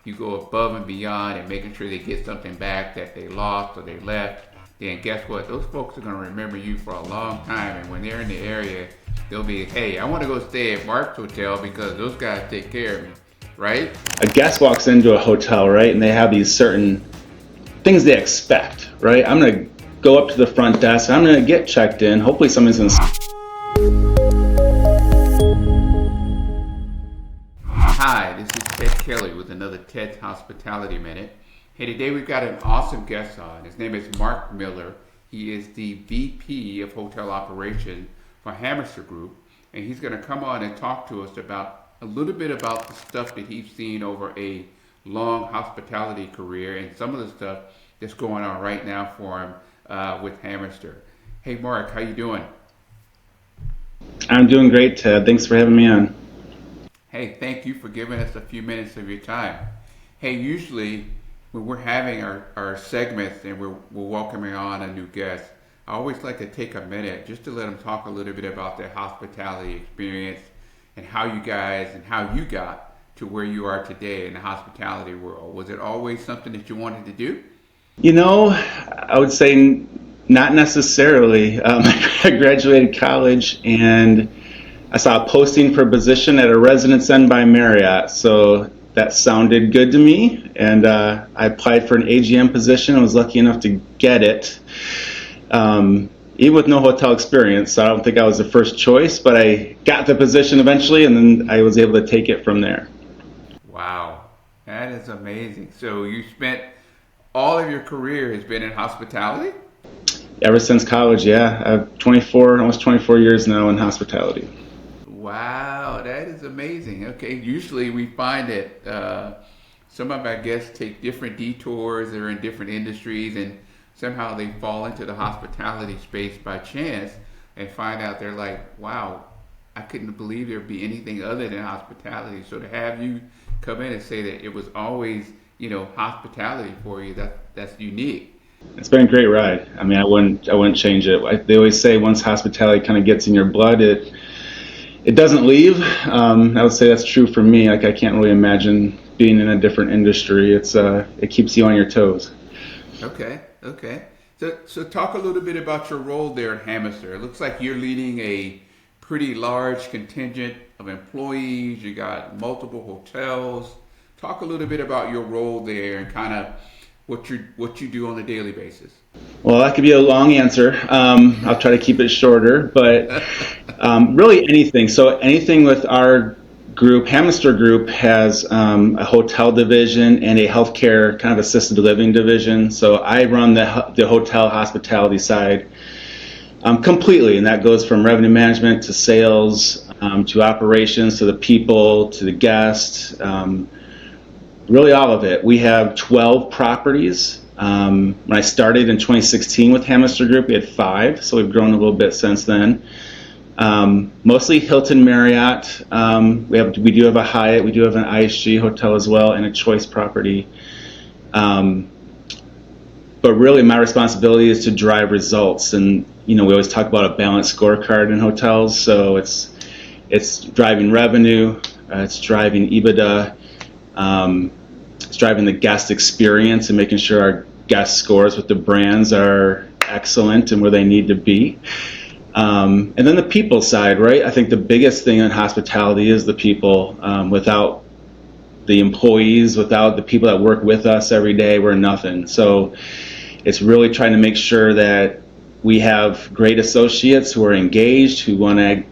you go above and beyond and making sure they get something back that they lost or they left, then guess what? Those folks are going to remember you for a long time. And when they're in the area, they'll be, hey, I want to go stay at Mark's hotel because those guys take care of me, right? A guest walks into a hotel, right, and they have these certain things they expect, right? I'm going to go up to the front desk, I'm going to get checked in. Hopefully somebody's going to... Hi, this is Ted Kelly with another Ted's Hospitality Minute. Hey, today we've got an awesome guest on. His name is Mark Miller. He is the VP of Hotel Operations for Hamister Group, and he's going to come on and talk to us about a little bit about the stuff that he's seen over a long hospitality career and some of the stuff that's going on right now for him with Hamister. Hey, Mark, how you doing? I'm doing great, Ted. Thanks for having me on. Hey, thank you for giving us a few minutes of your time. Hey, usually when we're having our segments and we're welcoming on a new guest, I always like to take a minute just to let them talk a little bit about their hospitality experience and how you got to where you are today in the hospitality world. Was it always something that you wanted to do? You know, I would say not necessarily. I graduated college and I saw a posting for a position at a Residence Inn by Marriott, so that sounded good to me, and I applied for an AGM position. I was lucky enough to get it, even with no hotel experience, so I don't think I was the first choice, but I got the position eventually, and then I was able to take it from there. Wow, that is amazing. So you spent all of your career has been in hospitality? Ever since college, yeah. I have almost 24 years now in hospitality. Wow, that is amazing. Okay, usually we find that some of our guests take different detours, they're in different industries, and somehow they fall into the hospitality space by chance and find out they're like, wow, I couldn't believe there'd be anything other than hospitality. So to have you come in and say that it was always, hospitality for you, that's unique. It's been a great ride. I mean, I wouldn't change it. They always say once hospitality kind of gets in your blood, it doesn't leave. I would say that's true for me. Like, I can't really imagine being in a different industry. It keeps you on your toes. Okay. So talk a little bit about your role there at Hamister. It looks like you're leading a pretty large contingent of employees. You got multiple hotels. Talk a little bit about your role there and kind of what you do on a daily basis. Well, that could be a long answer. I'll try to keep it shorter, but really anything. So anything with our group, Hamister Group has a hotel division and a healthcare kind of assisted living division. So I run the hotel hospitality side completely, and that goes from revenue management to sales to operations to the people to the guests. Really all of it. We have 12 properties. When I started in 2016 with Hamister Group, we had 5, so we've grown a little bit since then. Mostly Hilton, Marriott. We do have a Hyatt, we do have an IHG hotel as well, and a Choice property. But really, my responsibility is to drive results, and we always talk about a balanced scorecard in hotels. So it's driving revenue, it's driving EBITDA. It's driving the guest experience and making sure our guest scores with the brands are excellent and where they need to be. And then the people side, right? I think the biggest thing in hospitality is the people. Without the employees, without the people that work with us every day, we're nothing. So it's really trying to make sure that we have great associates who are engaged, who want to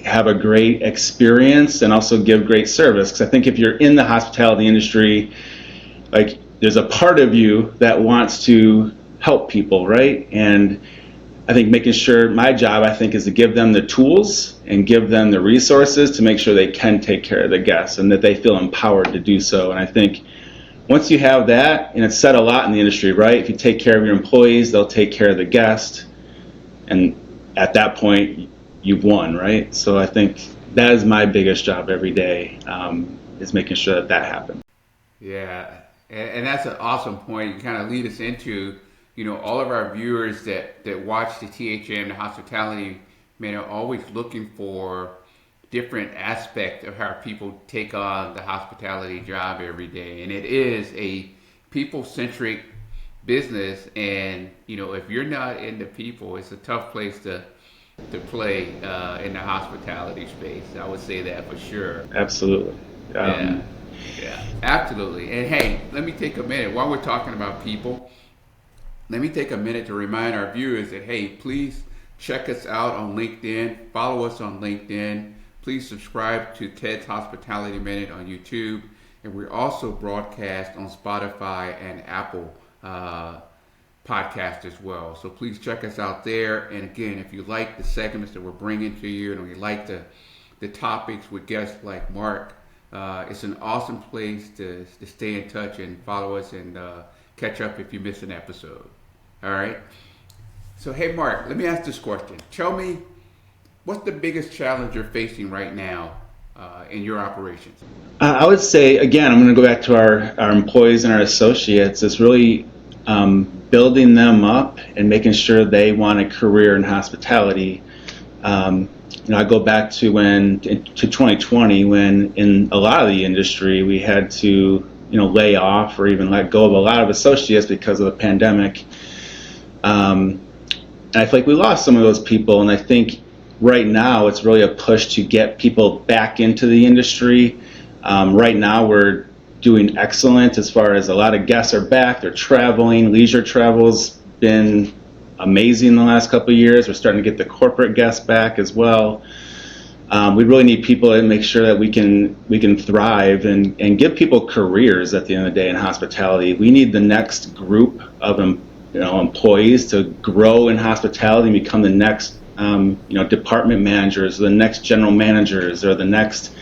have a great experience and also give great service. Because I think if you're in the hospitality industry, like, there's a part of you that wants to help people, right? And I think making sure, my job, I think, is to give them the tools and give them the resources to make sure they can take care of the guests and that they feel empowered to do so. And I think once you have that, and it's said a lot in the industry, right? If you take care of your employees, they'll take care of the guest. And at that point, you've won, right? So I think that is my biggest job every day, is making sure that happens. Yeah, and that's an awesome point. You kind of lead us into, all of our viewers that watch the THM, the hospitality, are always looking for, different aspect of how people take on the hospitality job every day. And it is a people-centric business. And, if you're not into people, it's a tough place to play in the hospitality space. I would say that for sure. Absolutely. Yeah, yeah, absolutely. And hey, let me take a minute while we're talking about people. Let me take a minute to remind our viewers that, hey, please check us out on LinkedIn. Follow us on LinkedIn. Please subscribe to Ted's Hospitality Minute on YouTube. And we're also broadcast on Spotify and Apple podcast as well. So please check us out there. And again, if you like the segments that we're bringing to you and you like the topics with guests like Mark, it's an awesome place to stay in touch and follow us and catch up if you miss an episode. All right. So, hey, Mark, let me ask this question. Tell me, what's the biggest challenge you're facing right now in your operations? I would say, again, I'm going to go back to our employees and our associates. It's really building them up and making sure they want a career in hospitality. I go back to 2020, when in a lot of the industry we had to lay off or even let go of a lot of associates because of the pandemic. And I feel like we lost some of those people, and I think right now it's really a push to get people back into the industry. Right now we're doing excellent as far as a lot of guests are back. They're traveling. Leisure travel's been amazing the last couple of years. We're starting to get the corporate guests back as well. We really need people to make sure that we can thrive and give people careers at the end of the day in hospitality. We need the next group of employees to grow in hospitality and become the next department managers, the next general managers, or the next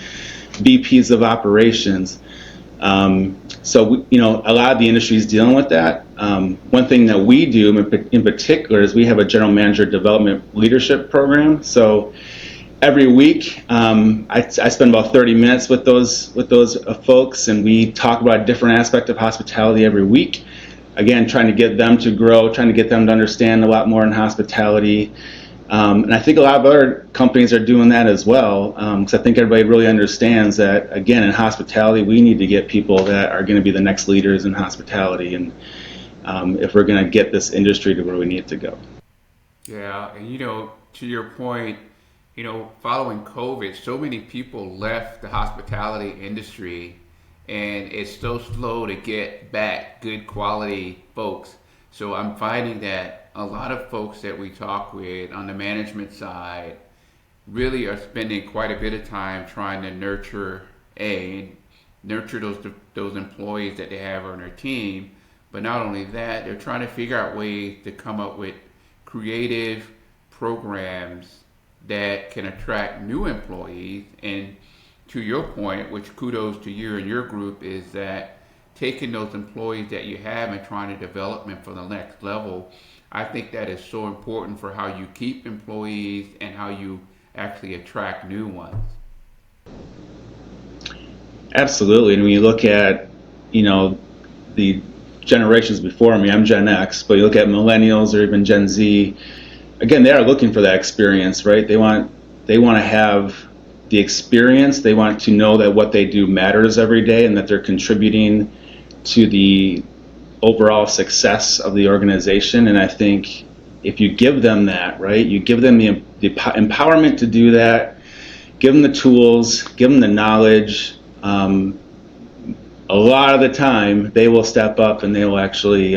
VPs of operations. So a lot of the industry is dealing with that. One thing that we do in particular is we have a general manager development leadership program. So every week, I spend about 30 minutes with those folks, and we talk about a different aspect of hospitality every week. Again, trying to get them to grow, trying to get them to understand a lot more in hospitality. And I think a lot of other companies are doing that as well, because I think everybody really understands that, again, in hospitality, we need to get people that are going to be the next leaders in hospitality, and if we're going to get this industry to where we need it to go. Yeah, and to your point, following COVID, so many people left the hospitality industry, and it's so slow to get back good quality folks. So I'm finding that a lot of folks that we talk with on the management side really are spending quite a bit of time trying to nurture those employees that they have on their team. But not only that, they're trying to figure out ways to come up with creative programs that can attract new employees. And to your point, which kudos to you and your group, is that taking those employees that you have and trying to develop them for the next level. I think that is so important for how you keep employees and how you actually attract new ones. Absolutely. And when you look at, the generations before me, I'm Gen X, but you look at millennials or even Gen Z, again, they are looking for that experience, right? They want to have the experience. They want to know that what they do matters every day and that they're contributing to the overall success of the organization. And I think if you give them that, right, you give them the empowerment to do that, give them the tools, give them the knowledge, a lot of the time they will step up and they will actually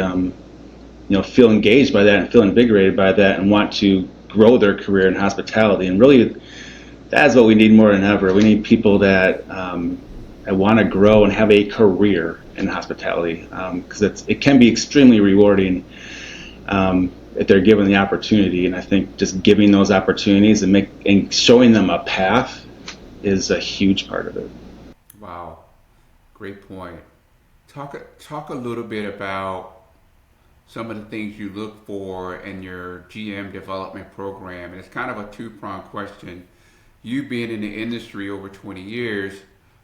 feel engaged by that and feel invigorated by that and want to grow their career in hospitality. And really, that's what we need more than ever. We need people that want to grow and have a career in hospitality, because it can be extremely rewarding if they're given the opportunity. And I think just giving those opportunities and showing them a path is a huge part of it. Wow, great point. Talk a little bit about some of the things you look for in your GM development program. And it's kind of a two-pronged question. You being in the industry over 20 years,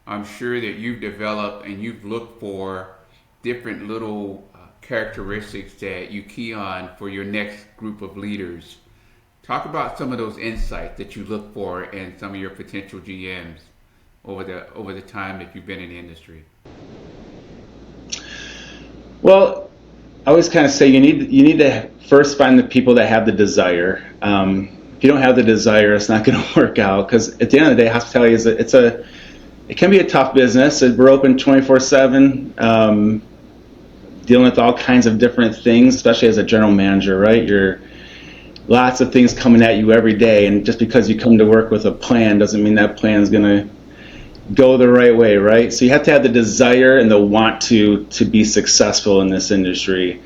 I'm sure that you've developed and you've looked for different little characteristics that you key on for your next group of leaders. Talk about some of those insights that you look for in some of your potential GMs over the time that you've been in the industry. Well, I always kind of say you need to first find the people that have the desire. If you don't have the desire, it's not going to work out, because at the end of the day, hospitality it can be a tough business. We're open 24/7, dealing with all kinds of different things, especially as a general manager, right? You're lots of things coming at you every day, and just because you come to work with a plan doesn't mean that plan is going to go the right way, right? So you have to have the desire and the want to be successful in this industry.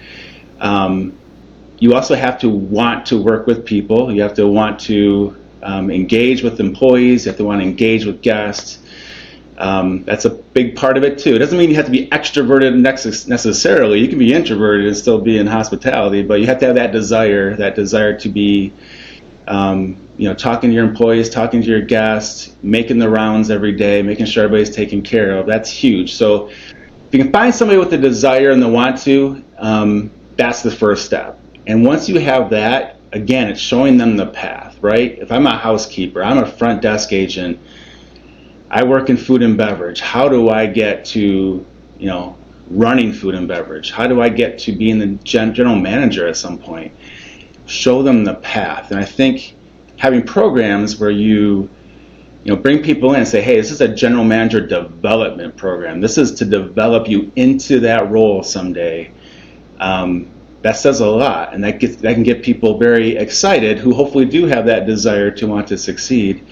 You also have to want to work with people. You have to want to engage with employees. You have to want to engage with guests. That's a big part of it too. It doesn't mean you have to be extroverted necessarily. You can be introverted and still be in hospitality, but you have to have that desire to be, talking to your employees, talking to your guests, making the rounds every day, making sure everybody's taken care of. That's huge. So if you can find somebody with the desire and the want to, that's the first step. And once you have that, again, it's showing them the path, right? If I'm a housekeeper, I'm a front desk agent, I work in food and beverage. How do I get to, running food and beverage? How do I get to being the general manager at some point? Show them the path. And I think having programs where you bring people in and say, hey, this is a general manager development program. This is to develop you into that role someday. That says a lot, and that can get people very excited who hopefully do have that desire to want to succeed.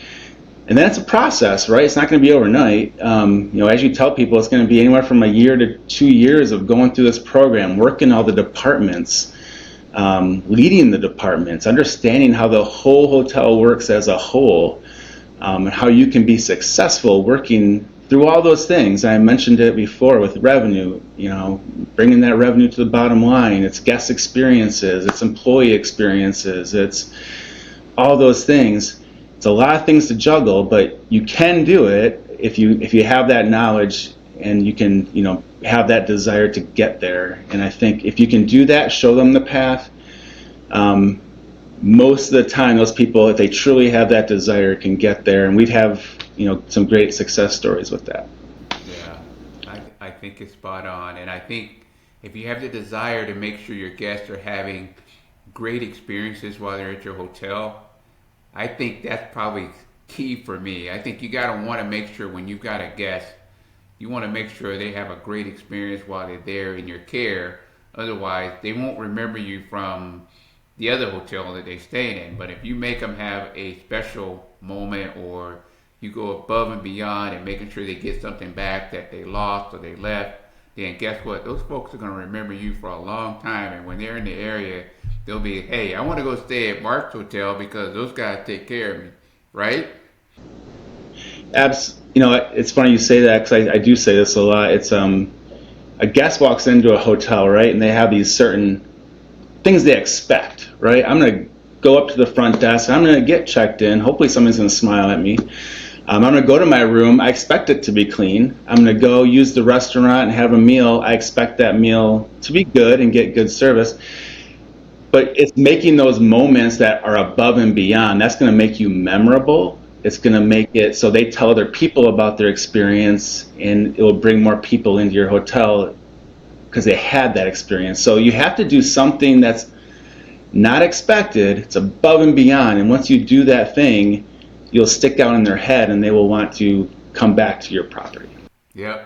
And then it's a process, right? It's not going to be overnight. As you tell people, it's going to be anywhere from a year to 2 years of going through this program, working all the departments, leading the departments, understanding how the whole hotel works as a whole, and how you can be successful working through all those things. I mentioned it before with revenue, bringing that revenue to the bottom line. It's guest experiences, it's employee experiences, it's all those things. It's a lot of things to juggle, but you can do it if you have that knowledge and you can, have that desire to get there. And I think if you can do that, show them the path, most of the time those people, if they truly have that desire, can get there. And we'd have, some great success stories with that. Yeah, I think it's spot on. And I think if you have the desire to make sure your guests are having great experiences while they're at your hotel, I think that's probably key for me. I think you got to want to make sure when you've got a guest, you want to make sure they have a great experience while they're there in your care. Otherwise, they won't remember you from the other hotel that they stay in. But if you make them have a special moment, or you go above and beyond and making sure they get something back that they lost or they left, then guess what? Those folks are going to remember you for a long time. And when they're in the area, they'll be, hey, I want to go stay at Mark's hotel because those guys take care of me, right? It's funny you say that, because I do say this a lot. It's a guest walks into a hotel, right, and they have these certain things they expect, right? I'm going to go up to the front desk, I'm going to get checked in, hopefully somebody's going to smile at me. I'm going to go to my room, I expect it to be clean. I'm going to go use the restaurant and have a meal, I expect that meal to be good and get good service. But it's making those moments that are above and beyond, that's going to make you memorable. It's going to make it so they tell other people about their experience, and it will bring more people into your hotel because they had that experience. So you have to do something that's not expected, it's above and beyond. And once you do that thing, you'll stick out in their head and they will want to come back to your property. Yeah.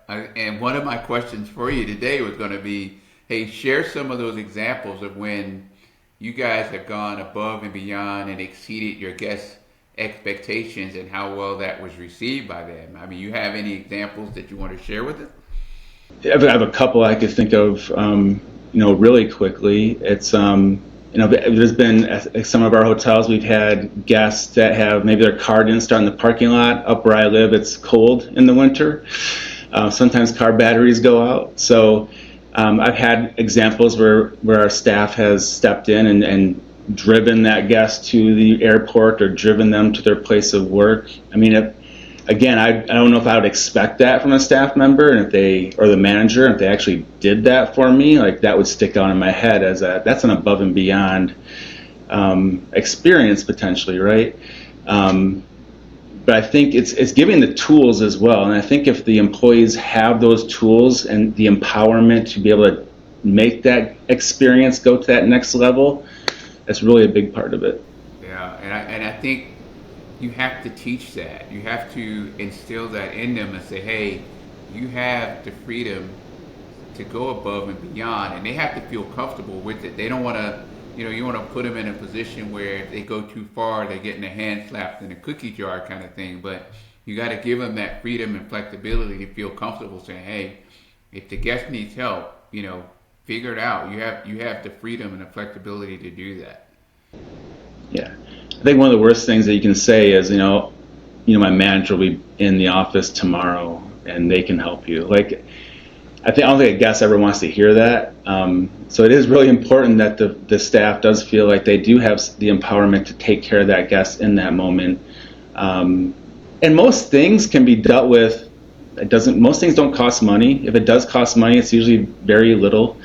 And one of my questions for you today was going to be, hey, share some of those examples of when you guys have gone above and beyond and exceeded your guests' expectations and how well that was received by them. I mean, you have any examples that you want to share with us? I have a couple I could think of, really quickly. It's, there's been at some of our hotels, we've had guests that have maybe their car didn't start in the parking lot. Up where I live, it's cold in the winter. Sometimes car batteries go out. So I've had examples where our staff has stepped in and driven that guest to the airport or driven them to their place of work. I mean, I don't know if I would expect that from a staff member, and or the manager, if they actually did that for me, like that would stick out in my head as that's an above and beyond experience potentially, right? But I think it's giving the tools as well. And I think if the employees have those tools and the empowerment to be able to make that experience go to that next level, that's really a big part of it. Yeah, and I think you have to teach that. You have to instill that in them and say, hey, you have the freedom to go above and beyond, and they have to feel comfortable with it. They don't want to, you want to put them in a position where if they go too far, they're getting their hand slapped in a cookie jar kind of thing. But you got to give them that freedom and flexibility to feel comfortable saying, hey, if the guest needs help, figure it out. You have the freedom and the flexibility to do that. Yeah. I think one of the worst things that you can say is, my manager will be in the office tomorrow and they can help you. Like, I don't think a guest ever wants to hear that. So it is really important that the staff does feel like they do have the empowerment to take care of that guest in that moment. And most things can be dealt with. Most things don't cost money. If it does cost money, it's usually very little.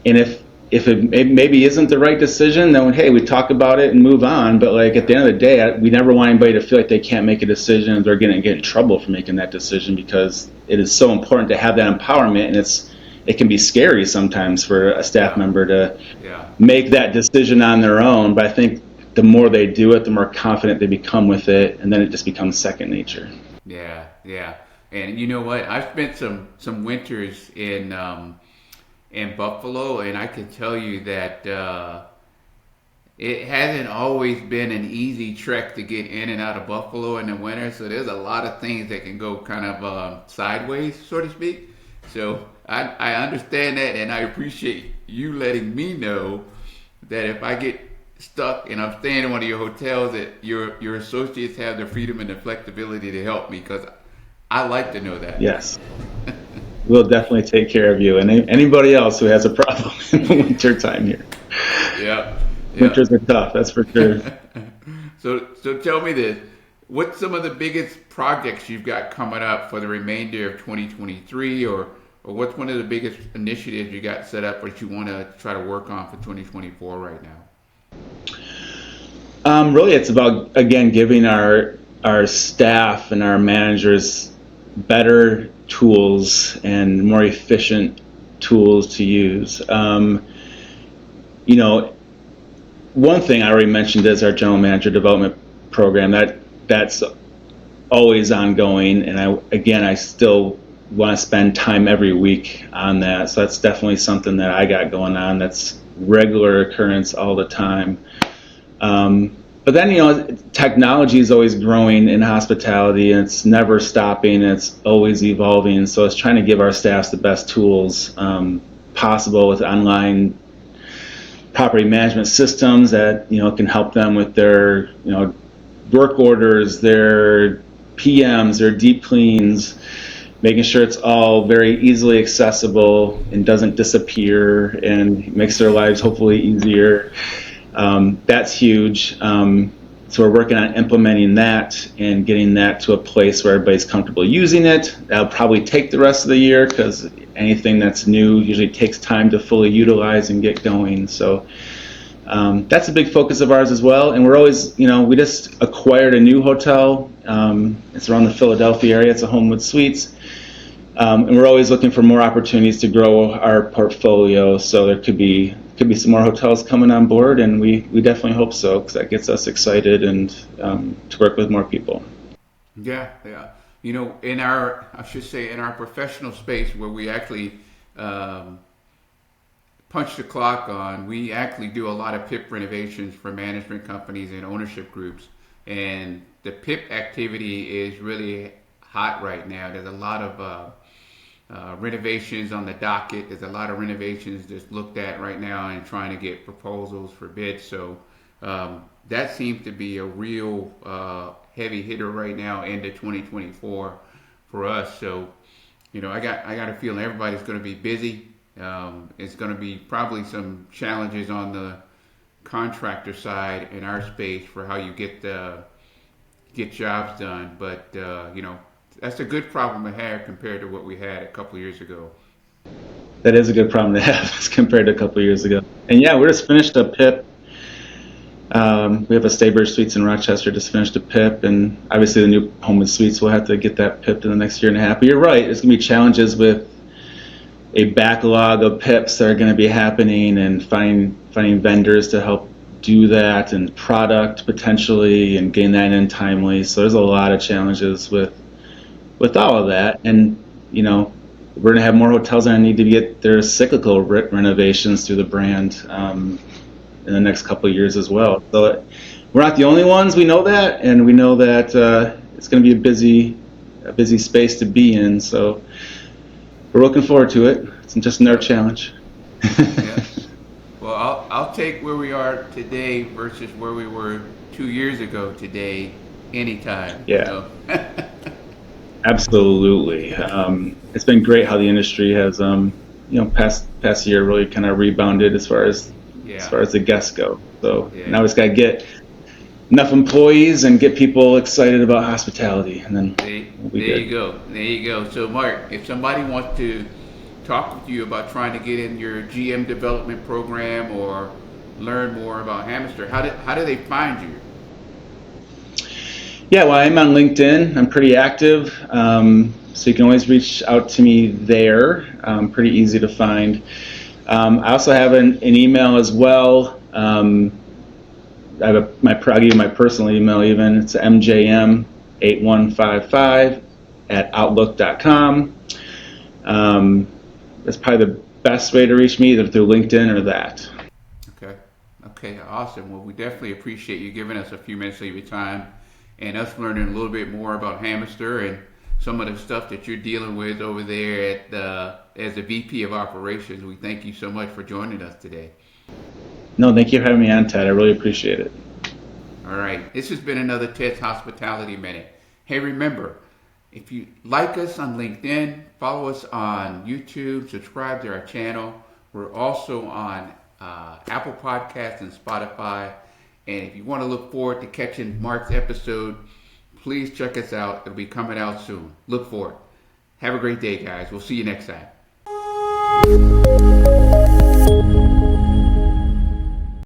And if it maybe isn't the right decision, then hey, we talk about it and move on. But like at the end of the day, we never want anybody to feel like they can't make a decision. They're going to get in trouble for making that decision, because it is so important to have that empowerment, and it can be scary sometimes for a staff member to make that decision on their own. But I think the more they do it, the more confident they become with it, and then it just becomes second nature. Yeah, yeah. And you know what? I've spent some winters in Buffalo, and I can tell you that it hasn't always been an easy trek to get in and out of Buffalo in the winter. So there's a lot of things that can go kind of sideways, so to speak. So I understand that, and I appreciate you letting me know that if I get stuck and I'm staying in one of your hotels, that your associates have the freedom and the flexibility to help me, because I like to know that. Yes. We'll definitely take care of you and anybody else who has a problem in the winter time here. Yeah. Winters are tough, that's for sure. So tell me this. What's some of the biggest projects you've got coming up for the remainder of 2023, or what's one of the biggest initiatives you got set up that you want to try to work on for 2024 right now? Really, it's about, again, giving our staff and our managers better tools and more efficient tools to use. One thing I already mentioned is our general manager development program. That's always ongoing, and I still want to spend time every week on that. So that's definitely something that I got going on. That's regular occurrence all the time. But then, technology is always growing in hospitality, and it's never stopping. It's always evolving. So it's trying to give our staffs the best tools possible with online property management systems that, can help them with their, work orders, their PMs, their deep cleans, making sure it's all very easily accessible and doesn't disappear and makes their lives hopefully easier. That's huge. So we're working on implementing that and getting that to a place where everybody's comfortable using it. That'll probably take the rest of the year, because anything that's new usually takes time to fully utilize and get going. So that's a big focus of ours as well. And we're always, we just acquired a new hotel. It's around the Philadelphia area. It's a Homewood Suites. And we're always looking for more opportunities to grow our portfolio. So there could be some more hotels coming on board, and we definitely hope so, because that gets us excited and to work with more people. Yeah. In our professional space where we actually punch the clock on, we actually do a lot of PIP renovations for management companies and ownership groups, and the PIP activity is really hot right now. There's a lot of renovations on the docket. There's a lot of renovations just looked at right now and trying to get proposals for bids. So that seems to be a real heavy hitter right now into 2024 for us. So, I got a feeling everybody's going to be busy. It's going to be probably some challenges on the contractor side in our space for how you get jobs done. But, that's a good problem to have compared to what we had a couple of years ago. That is a good problem to have as compared to a couple of years ago. And yeah, we just finished a PIP We have a Staybridge Suites in Rochester, just finished a PIP, and obviously the new home and suites will have to get that PIPed in the next year and a half. But you're right, there's going to be challenges with a backlog of PIPs that are going to be happening, and finding vendors to help do that, and product potentially, and getting that in timely. So there's a lot of challenges with all of that, and we're going to have more hotels that need to get their cyclical renovations through the brand in the next couple of years as well. So we're not the only ones. We know that, and we know that it's going to be a busy space to be in. So we're looking forward to it. It's just another challenge. Yeah. Well, I'll take where we are today versus where we were 2 years ago today, anytime. Yeah. So. Absolutely. It's been great how the industry has, past year really kind of rebounded as far as the guests go. So now we just got to get enough employees and get people excited about hospitality, and then we'll be good. There you go. So, Mark, if somebody wants to talk with you about trying to get in your GM development program or learn more about Hamister, how do they find you? Yeah, well, I'm on LinkedIn. I'm pretty active, so you can always reach out to me there. Pretty easy to find. I also have an email as well. I'll give you my personal email even. It's mjm8155@outlook.com. That's probably the best way to reach me, either through LinkedIn or that. Okay, awesome. Well, we definitely appreciate you giving us a few minutes of your time and us learning a little bit more about Hamister and some of the stuff that you're dealing with over there as the VP of Operations. We thank you so much for joining us today. No, thank you for having me on, Ted. I really appreciate it. All right. This has been another Ted's Hospitality Minute. Hey, remember, if you like us on LinkedIn, follow us on YouTube, subscribe to our channel. We're also on Apple Podcasts and Spotify. And if you want to look forward to catching Mark's episode, please check us out. It'll be coming out soon. Look for it. Have a great day, guys. We'll see you next time.